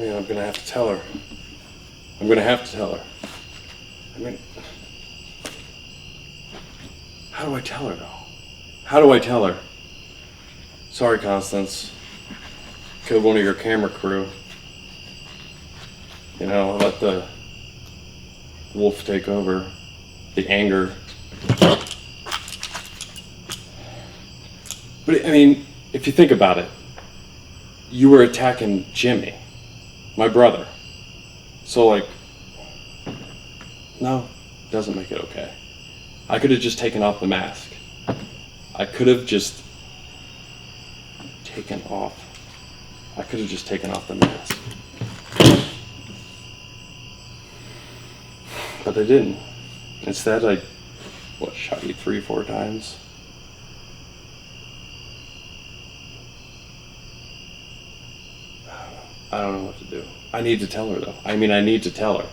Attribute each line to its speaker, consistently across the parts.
Speaker 1: Man, I'm gonna have to tell her. I'm gonna have to tell her. I mean, how do I tell her though? How do I tell her? Sorry, Constance. Killed one of your camera crew. You know, let the wolf take over. The anger. But I mean, if you think about it, you were attacking Jimmy, my brother. So like, no, doesn't make it okay. I could have just taken off the mask. I could have just taken off the mask. But I didn't. Instead, I, shot you 3-4 times? I don't know what to do. I need to tell her though. I mean, I need to tell her.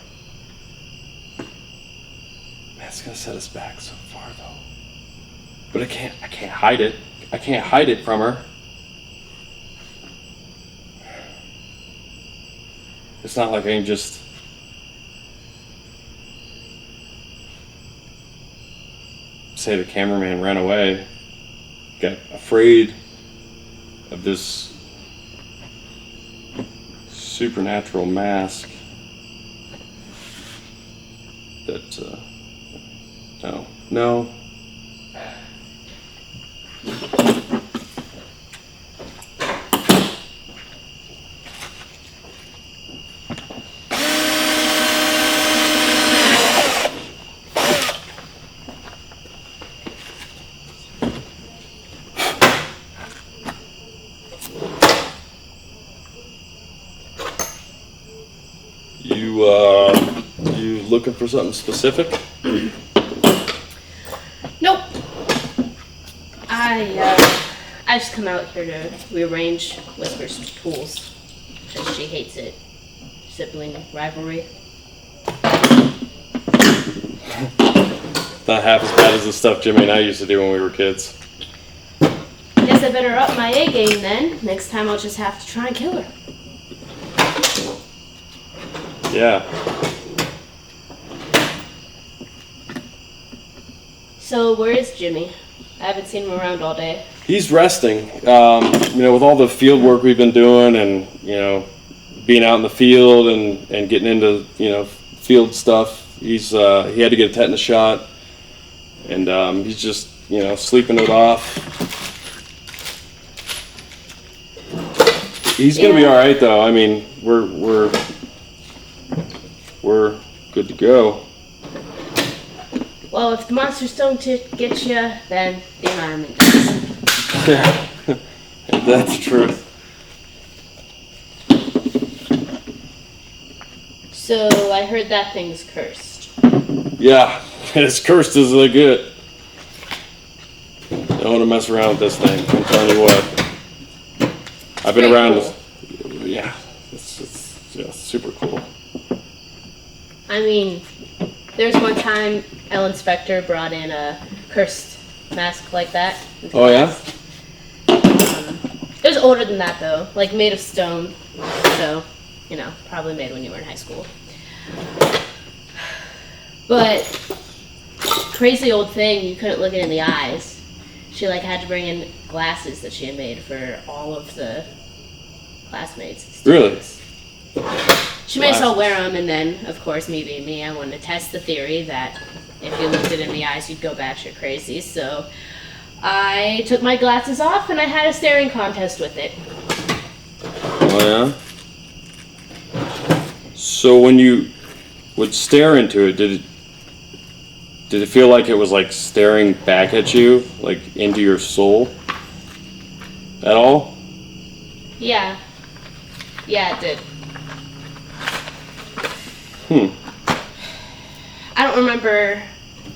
Speaker 1: Man, it's gonna set us back so far though. But I can't hide it. I can't hide it from her. It's not like I can just say the cameraman ran away, got afraid of this supernatural mask that, no. You looking for something specific?
Speaker 2: Nope. I just come out here to rearrange Whisper's tools because she hates it. Sibling rivalry.
Speaker 1: Not half as bad as the stuff Jimmy and I used to do when we were kids.
Speaker 2: Guess I better up my A game then. Next time I'll just have to try and kill her.
Speaker 1: Yeah.
Speaker 2: So where is Jimmy? I haven't seen him around all day.
Speaker 1: He's resting. With all the field work we've been doing and, being out in the field and getting into, field stuff, he had to get a tetanus shot. And he's just, sleeping it off. He's going to be all right, though. I mean, we're good to go.
Speaker 2: Well, if the monsters don't get you, then the environment does.
Speaker 1: Yeah, that's the truth.
Speaker 2: So I heard that thing's cursed.
Speaker 1: Yeah, it's cursed as they get. Don't want to mess around with this thing. I'm telling you what. I've been around.
Speaker 2: Cool.
Speaker 1: Yeah, it's super cool.
Speaker 2: I mean, there's one time Ellen Spector brought in a cursed mask like that.
Speaker 1: Oh yeah?
Speaker 2: It was older than that though, like made of stone. So, probably made when you were in high school. But crazy old thing, you couldn't look it in the eyes. She had to bring in glasses that she had made for all of the classmates.
Speaker 1: Really?
Speaker 2: She made us all wear them, and then, of course, me being me, I wanted to test the theory that if you looked it in the eyes, you'd go batshit crazy. So I took my glasses off, and I had a staring contest with it.
Speaker 1: Oh yeah? So when you would stare into it, did it feel like it was staring back at you, into your soul? At all?
Speaker 2: Yeah. Yeah, it did. I don't remember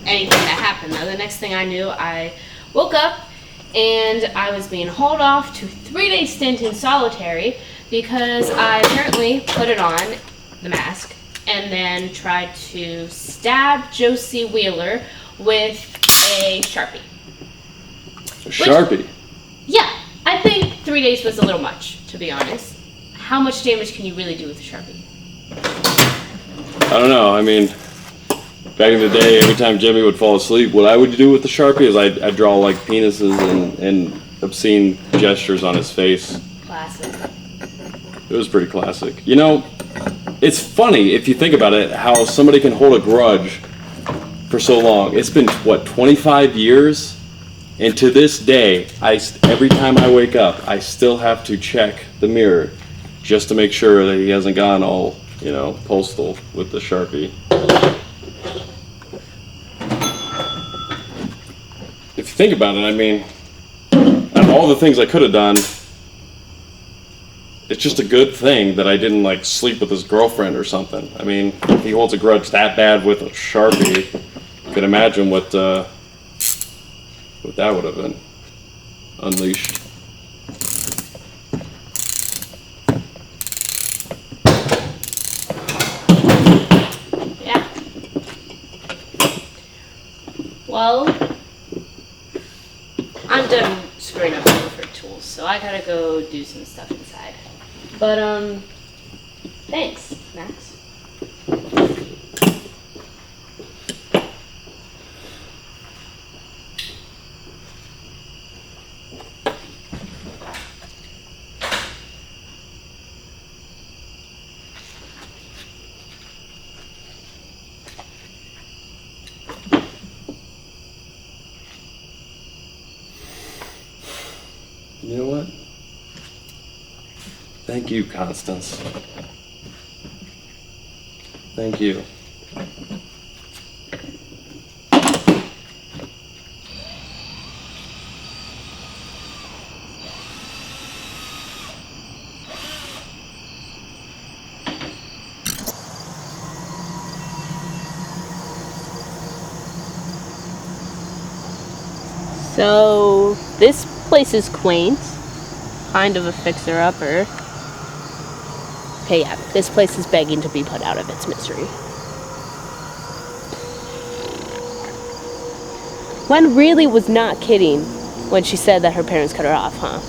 Speaker 2: anything that happened though. The next thing I knew, I woke up and I was being hauled off to 3-day stint in solitary because I apparently put it on, the mask, and then tried to stab Josie Wheeler with a Sharpie.
Speaker 1: A Sharpie?
Speaker 2: Yeah, I think 3 days was a little much, to be honest. how much damage can you really do with a Sharpie?
Speaker 1: I don't know. I mean, back in the day, every time Jimmy would fall asleep, what I would do with the Sharpie is I'd draw like penises and obscene gestures on his face.
Speaker 2: Classic.
Speaker 1: It was pretty classic. You know, it's funny if you think about it, how somebody can hold a grudge for so long. It's been, what, 25 years? And to this day, every time I wake up, I still have to check the mirror just to make sure that he hasn't gone all, you know, postal with the Sharpie. If you think about it, I mean, out of all the things I could have done, it's just a good thing that I didn't, like, sleep with his girlfriend or something. I mean, if he holds a grudge that bad with a Sharpie, you can imagine what that would have been unleashed.
Speaker 2: Yeah. Well, I'm done screwing up for tools, so I gotta go do some stuff inside. But, thanks, Max.
Speaker 1: You know what? Thank you, Constance. Thank you.
Speaker 2: So, this place is quaint. Kind of a fixer-upper. Okay, yeah, this place is begging to be put out of its misery. Gwen really was not kidding when she said that her parents cut her off, huh?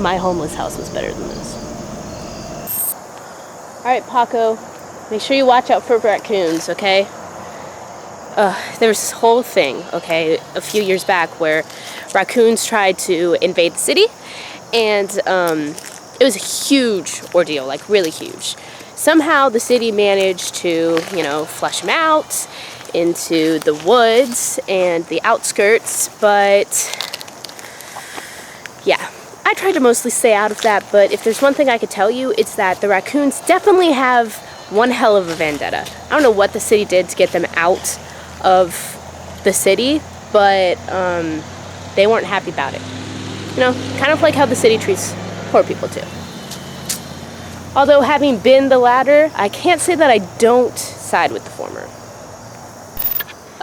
Speaker 2: My homeless house was better than this. Alright, Paco, make sure you watch out for raccoons, okay? There was this whole thing, okay, a few years back where raccoons tried to invade the city, and it was a huge ordeal, like really huge. Somehow the city managed to, you know, flush them out into the woods and the outskirts, but yeah, I tried to mostly stay out of that, but if there's one thing I could tell you, it's that the raccoons definitely have one hell of a vendetta. I don't know what the city did to get them out of the city, but they weren't happy about it. You know, kind of like how the city treats poor people too. Although having been the latter, I can't say that I don't side with the former.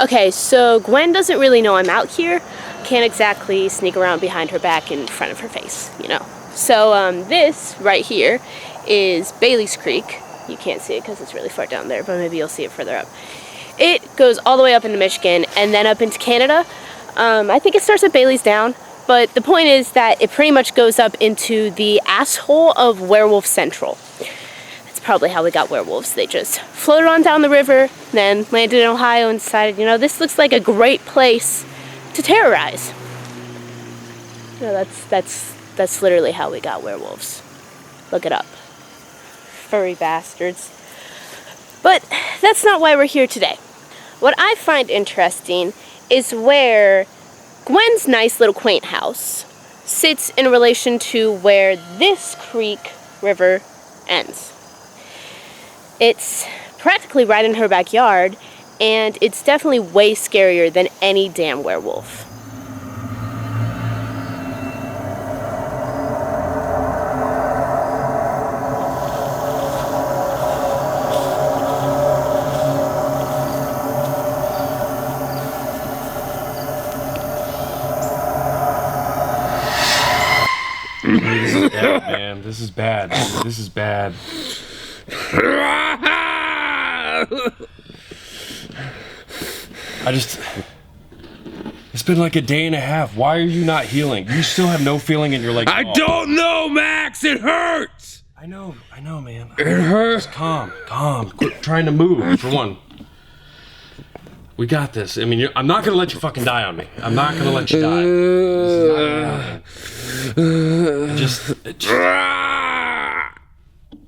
Speaker 2: Okay, so Gwen doesn't really know I'm out here. Can't exactly sneak around behind her back in front of her face, you know. So this right here is Bailey's Creek. You can't see it because it's really far down there, but maybe you'll see it further up. It goes all the way up into Michigan and then up into Canada. I think it starts at Bailey's Down, but the point is that it pretty much goes up into the asshole of Werewolf Central. That's probably how we got werewolves. They just floated on down the river, then landed in Ohio and decided, you know, this looks like a great place to terrorize. You know, that's literally how we got werewolves. Look it up. Furry bastards. But that's not why we're here today. What I find interesting is where Gwen's nice little quaint house sits in relation to where this creek river ends. It's practically right in her backyard, and it's definitely way scarier than any damn werewolf.
Speaker 1: Man, this is bad. This is bad. It's been like a day and a half. Why are you not healing? You still have no feeling in your leg.
Speaker 3: I don't know, Max. It hurts.
Speaker 1: I know, man.
Speaker 3: It hurts.
Speaker 1: Just calm. Quit trying to move, for one. We got this. I mean, I'm not gonna let you fucking die on me. I'm not gonna let you die. This is not gonna happen. Just.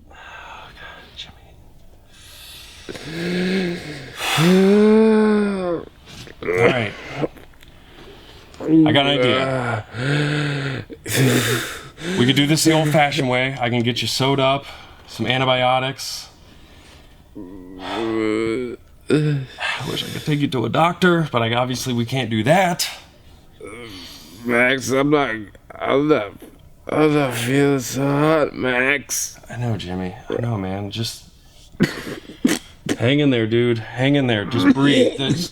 Speaker 1: Oh, God, Jimmy. All right. I got an idea. We could do this the old-fashioned way. I can get you sewed up, some antibiotics. I wish I could take you to a doctor, but obviously we can't do that.
Speaker 3: Max, I'm not feeling so hot, Max.
Speaker 1: I know, Jimmy. I know, man. Just hang in there, dude. Hang in there. Just breathe. It's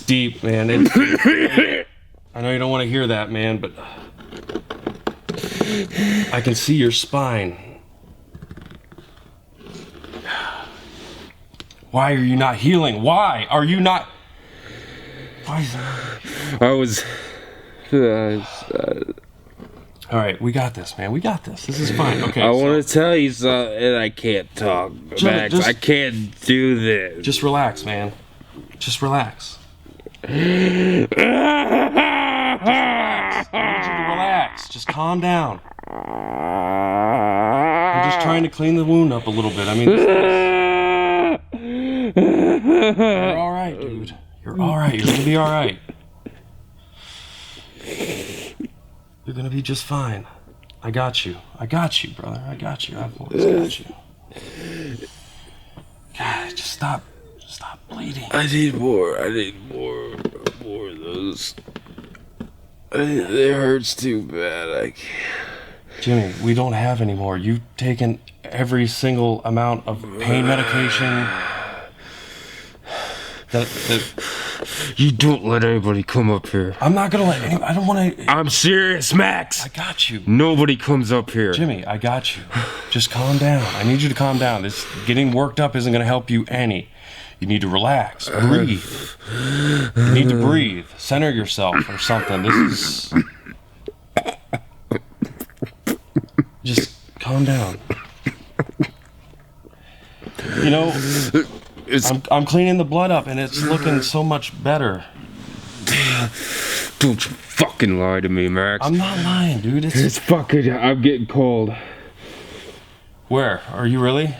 Speaker 1: deep, man. It's deep. I know you don't want to hear that, man, but I can see your spine. Why are you not healing? Why are you not? Why is that?
Speaker 3: I was.
Speaker 1: All right, we got this, man. We got this. This is fine. Okay.
Speaker 3: I want to tell you something, and I can't talk, Max. I can't do this.
Speaker 1: Just relax, man. Just relax. Just relax. I need you to relax. Just calm down. I'm just trying to clean the wound up a little bit. I mean, you're all right, dude. You're all right. You're gonna be all right. You're gonna be just fine. I got you. I got you, brother. I got you. I've always got you. God, just stop. Stop bleeding.
Speaker 3: I need more of those. It hurts too bad. I can't.
Speaker 1: Jimmy, we don't have any more. You've taken every single amount of pain medication. That
Speaker 3: You don't let anybody come up here.
Speaker 1: I'm not gonna let anybody. I don't want to.
Speaker 3: I'm serious, Max.
Speaker 1: I got you.
Speaker 3: Nobody comes up here.
Speaker 1: Jimmy, I got you. Just calm down. I need you to calm down. This getting worked up isn't gonna help you any. You need to relax. Breathe. You need to breathe. Center yourself or something. This is. Just calm down. You know, I'm cleaning the blood up and it's looking so much better.
Speaker 3: Don't you fucking lie to me, Max.
Speaker 1: I'm not lying, dude.
Speaker 3: It's fucking. I'm getting cold.
Speaker 1: Where? Are you really?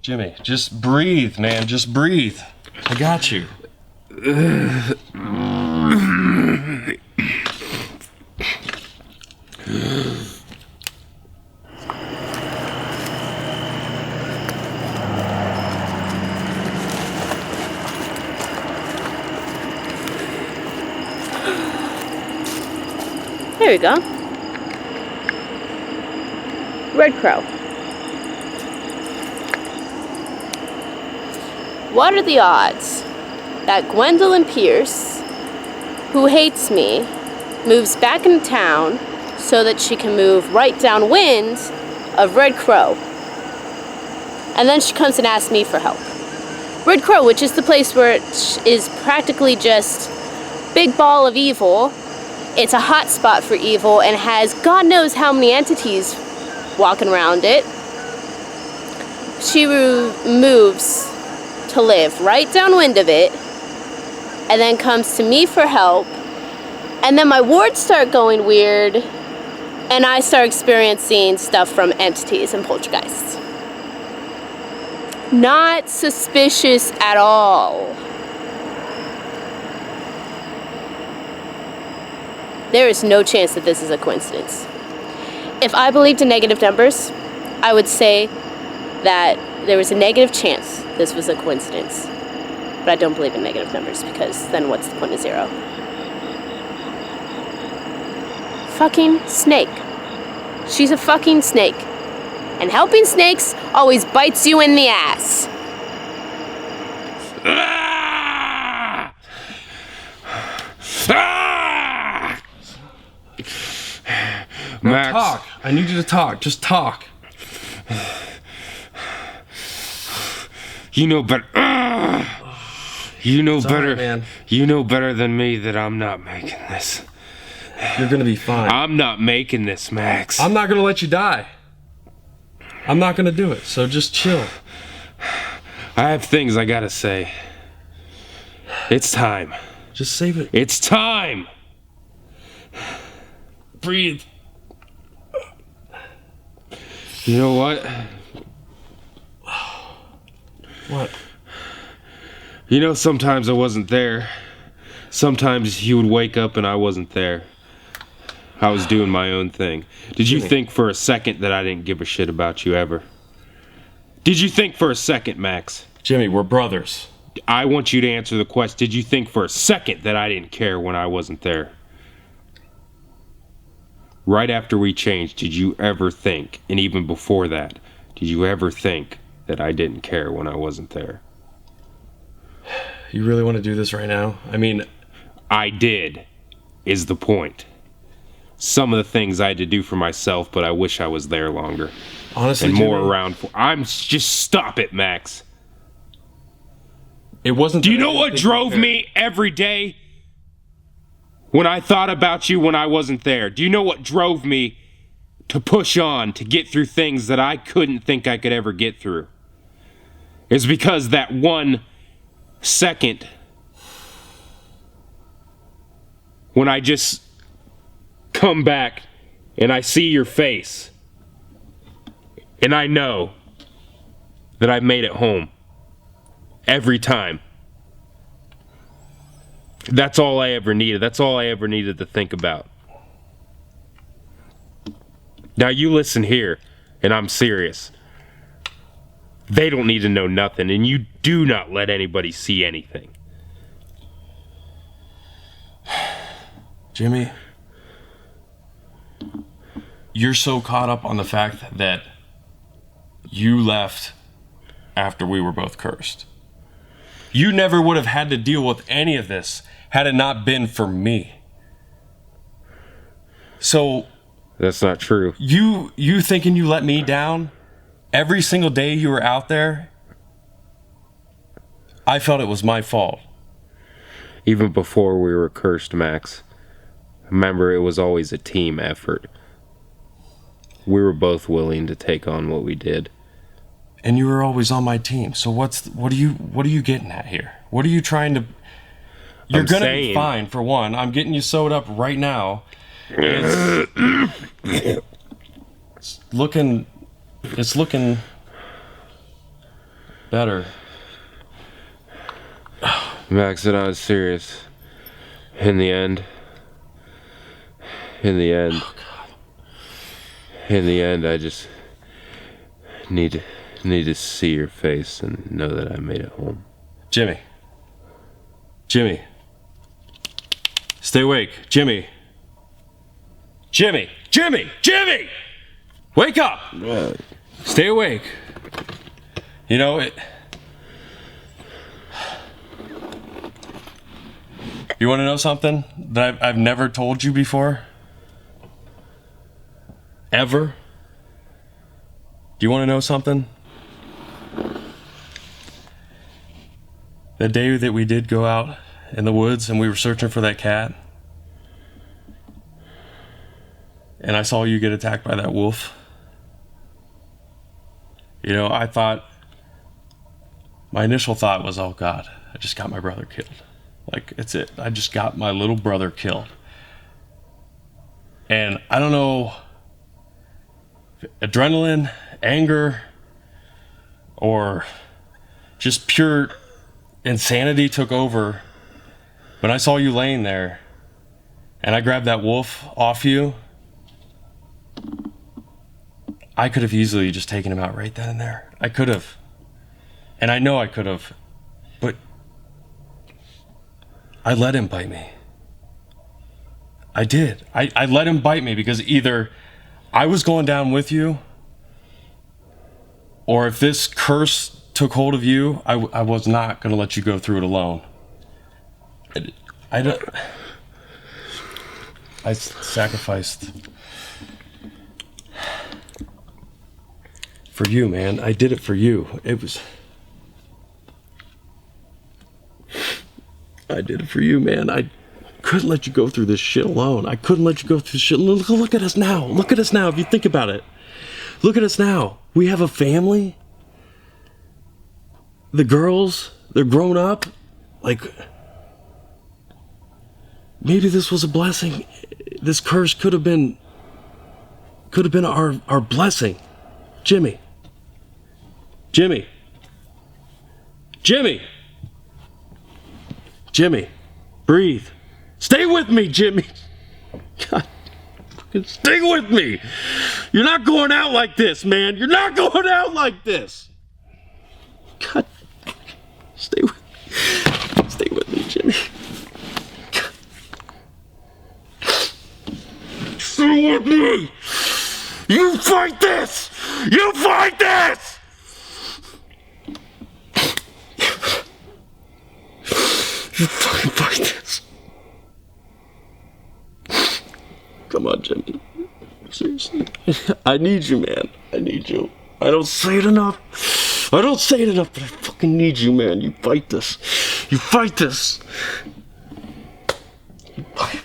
Speaker 1: Jimmy, just breathe, man. Just breathe. I got you.
Speaker 2: There we go. Red Crow. What are the odds that Gwen Pierce, who hates me, moves back into town so that she can move right downwind of Red Crow? And then she comes and asks me for help. Red Crow, which is the place where it is practically just big ball of evil. It's a hot spot for evil and has God knows how many entities walking around it. She moves to live right downwind of it and then comes to me for help. And then my wards start going weird and I start experiencing stuff from entities and poltergeists. Not suspicious at all. There is no chance that this is a coincidence. If I believed in negative numbers, I would say that there was a negative chance this was a coincidence. But I don't believe in negative numbers because then what's the point of zero? fucking snake. She's a fucking snake. And helping snakes always bites you in the ass.
Speaker 3: Ah! Ah!
Speaker 4: Now
Speaker 3: Max,
Speaker 4: talk. I need you to talk. Just talk.
Speaker 3: you know better. You know better,
Speaker 4: right, man.
Speaker 3: You know better than me that I'm not making this.
Speaker 4: You're gonna be fine.
Speaker 3: I'm not making this, Max.
Speaker 4: I'm not gonna let you die. I'm not gonna do it, so just chill.
Speaker 3: I have things I gotta say. It's time.
Speaker 4: Just save it.
Speaker 3: It's time.
Speaker 4: Breathe.
Speaker 3: You know what?
Speaker 4: What?
Speaker 3: You know, sometimes I wasn't there. Sometimes you would wake up and I wasn't there. I was doing my own thing. Did you think for a second that I didn't give a shit about you ever? Did you think for a second, Max?
Speaker 4: Jimmy, we're brothers.
Speaker 3: I want you to answer the question. Did you think for a second that I didn't care when I wasn't there? Right after we changed, did you ever think, and even before that, did you ever think that I didn't care when I wasn't there?
Speaker 4: You really want to do this right now? I mean,
Speaker 3: I did, is the point. Some of the things I had to do for myself, but I wish I was there longer.
Speaker 4: honestly,
Speaker 3: And more
Speaker 4: Jimmy,
Speaker 3: around for. Just stop it, Max.
Speaker 4: it wasn't.
Speaker 3: Do you know what drove me every day when I thought about you when I wasn't there? Do you know what drove me to push on, to get through things that I couldn't think I could ever get through? It's because that 1 second when I just come back and I see your face and I know that I made it home every time. That's all I ever needed. That's all I ever needed to think about. Now you listen here, and I'm serious. They don't need to know nothing, and you do not let anybody see anything.
Speaker 4: Jimmy, you're so caught up on the fact that you left after we were both cursed. You never would have had to deal with any of this had it not been for me. So
Speaker 3: That's not true.
Speaker 4: you thinking you let me down every single day you were out there? I felt it was my fault.
Speaker 3: Even before we were cursed, Max. Remember, it was always a team effort. We were both willing to take on what we did.
Speaker 4: And you were always on my team. So what are you getting at here? What are you trying to? You're gonna be fine for one. I'm getting you sewed up right now. It's looking better.
Speaker 3: Max and I was serious. In the end, I just need to see your face and know that I made it home.
Speaker 4: Jimmy, stay awake. Jimmy, wake up. Stay awake. You know it. You want to know something that I've never told you before? Ever? Do you want to know something? The day that we did go out in the woods and we were searching for that cat, and I saw you get attacked by that wolf, you know, my initial thought was, oh God, I just got my brother killed. Like, it's it. I just got my little brother killed. And I don't know, adrenaline, anger, or just pure insanity took over when I saw you laying there and I grabbed that wolf off you. I could have easily just taken him out right then and there. I could have. And I know I could have. But I let him bite me. I did. I let him bite me because either I was going down with you, or if this curse took hold of you, I was not going to let you go through it alone. I sacrificed for you, man. I did it for you. I did it for you, man. I couldn't let you go through this shit alone. I couldn't let you go through this shit. Look at us now. Look at us now. If you think about it, look at us now. We have a family. The girls, they're grown up. Like, maybe this was a blessing. This curse could have been our blessing. Jimmy, breathe. Stay with me, Jimmy. God, stay with me. You're not going out like this, man. You're not going out like this. God, stay with me, Jimmy. God. Stay with me. You fight this. You fight this. You fucking fight this. Come on, Jimmy. Seriously. I need you, man. I need you. I don't say it enough, but I fucking need you, man. You fight this. You fight this. You fight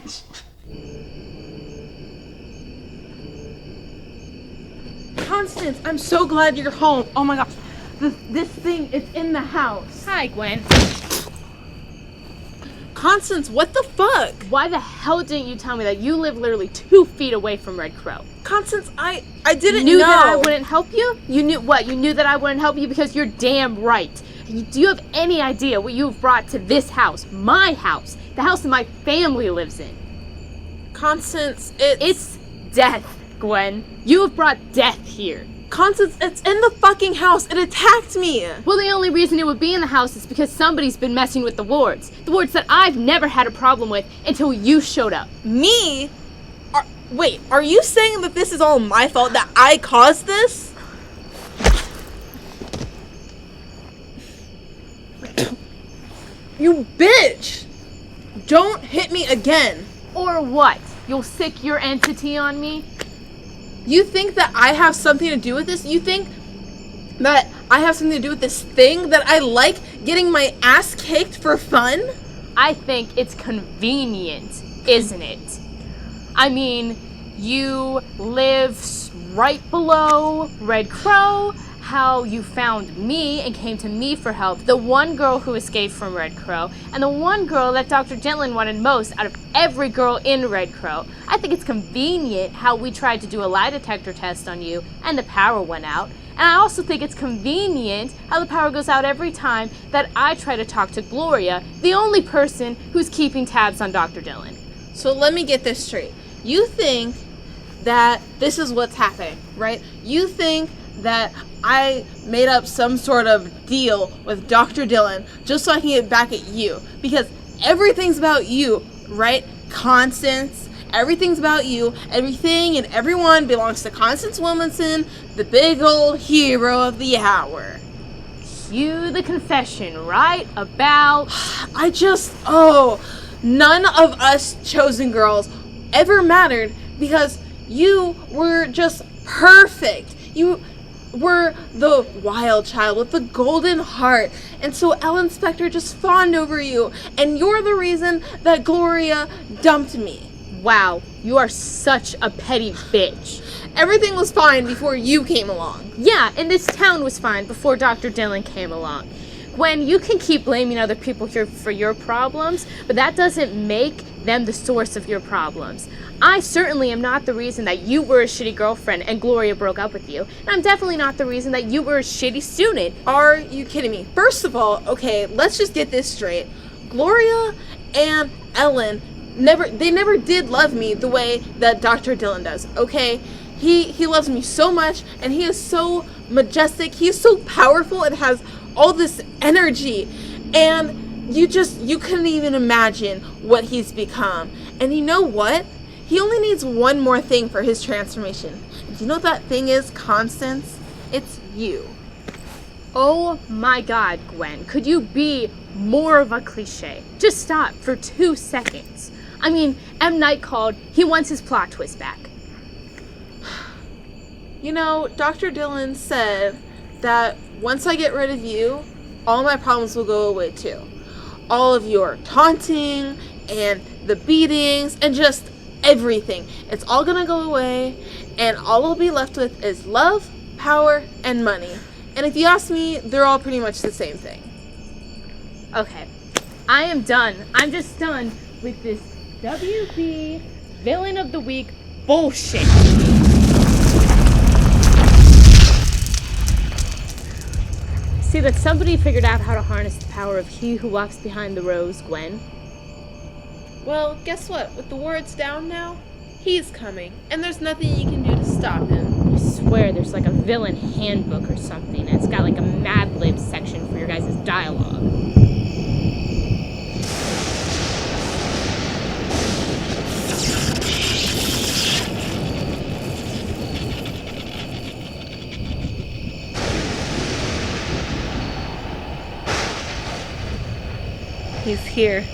Speaker 4: this.
Speaker 5: Constance, I'm so glad you're home. Oh my gosh. This thing is in the house.
Speaker 2: Hi, Gwen.
Speaker 5: Constance, what the fuck?
Speaker 2: Why the hell didn't you tell me that you live literally 2 feet away from Red Crow?
Speaker 5: Constance, I didn't
Speaker 2: You knew
Speaker 5: know.
Speaker 2: that I wouldn't help you? You knew what? You knew that I wouldn't help you because you're damn right. Do you have any idea what you've brought to this house? My house. The house that my family lives in.
Speaker 5: Constance,
Speaker 2: It's death, Gwen. You have brought death here.
Speaker 5: Constance, it's in the fucking house. It attacked me.
Speaker 2: Well, the only reason it would be in the house is because somebody's been messing with the wards. The wards that I've never had a problem with until you showed up.
Speaker 5: Me? Wait, are you saying that this is all my fault, that I caused this? You bitch! Don't hit me again.
Speaker 2: Or what? You'll sick your entity on me?
Speaker 5: You think that I have something to do with this? You think that I have something to do with this thing? That I like getting my ass kicked for fun?
Speaker 2: I think it's convenient, isn't it? I mean, you live right below Red Crow, how you found me and came to me for help, the one girl who escaped from Red Crow, and the one girl that Dr. Gentlin wanted most out of every girl in Red Crow. I think it's convenient how we tried to do a lie detector test on you and the power went out. And I also think it's convenient how the power goes out every time that I try to talk to Gloria, the only person who's keeping tabs on Dr. Dillon.
Speaker 5: So let me get this straight. You think that this is what's happening, right? You think that I made up some sort of deal with Dr. Dillon just so I can get back at you. Because everything's about you, right? Constance, everything's about you. Everything and everyone belongs to Constance Williamson, the big old hero of the hour.
Speaker 2: Cue the confession, right? About...
Speaker 5: None of us chosen girls ever mattered because you were just perfect. You were the wild child with the golden heart. And so Ellen Spector just fawned over you. And you're the reason that Gloria dumped me.
Speaker 2: Wow, you are such a petty bitch.
Speaker 5: Everything was fine before you came along.
Speaker 2: Yeah, and this town was fine before Dr. Dillon came along. Gwen, you can keep blaming other people here for your problems, but that doesn't make them the source of your problems. I certainly am not the reason that you were a shitty girlfriend and Gloria broke up with you, and I'm definitely not the reason that you were a shitty student.
Speaker 5: Are you kidding me? First of all, okay, let's just get this straight. Gloria and Ellen never did love me the way that Dr. Dillon does, okay? He loves me so much, and he is so majestic, he is so powerful, and has all this energy, and you couldn't even imagine what he's become. And you know what? He only needs one more thing for his transformation. And do you know what that thing is, Constance? It's you.
Speaker 2: Oh my god, Gwen, could you be more of a cliche? Just stop for 2 seconds. I mean, M. Night called, he wants his plot twist back.
Speaker 5: You know, Dr. Dillon said that once I get rid of you, all my problems will go away too. All of your taunting and the beatings and just everything. It's all gonna go away, and all we'll be left with is love, power, and money. And if you ask me, they're all pretty much the same thing.
Speaker 2: Okay, I am done. I'm just done with this WB Villain of the Week bullshit. See that somebody figured out how to harness the power of he who walks behind the rose, Gwen.
Speaker 5: Well, guess what? With the words down now, he's coming, and there's nothing you can do to stop him.
Speaker 2: I swear there's like a villain handbook or something, and it's got like a Mad Lib section for your guys' dialogue.
Speaker 5: He's here.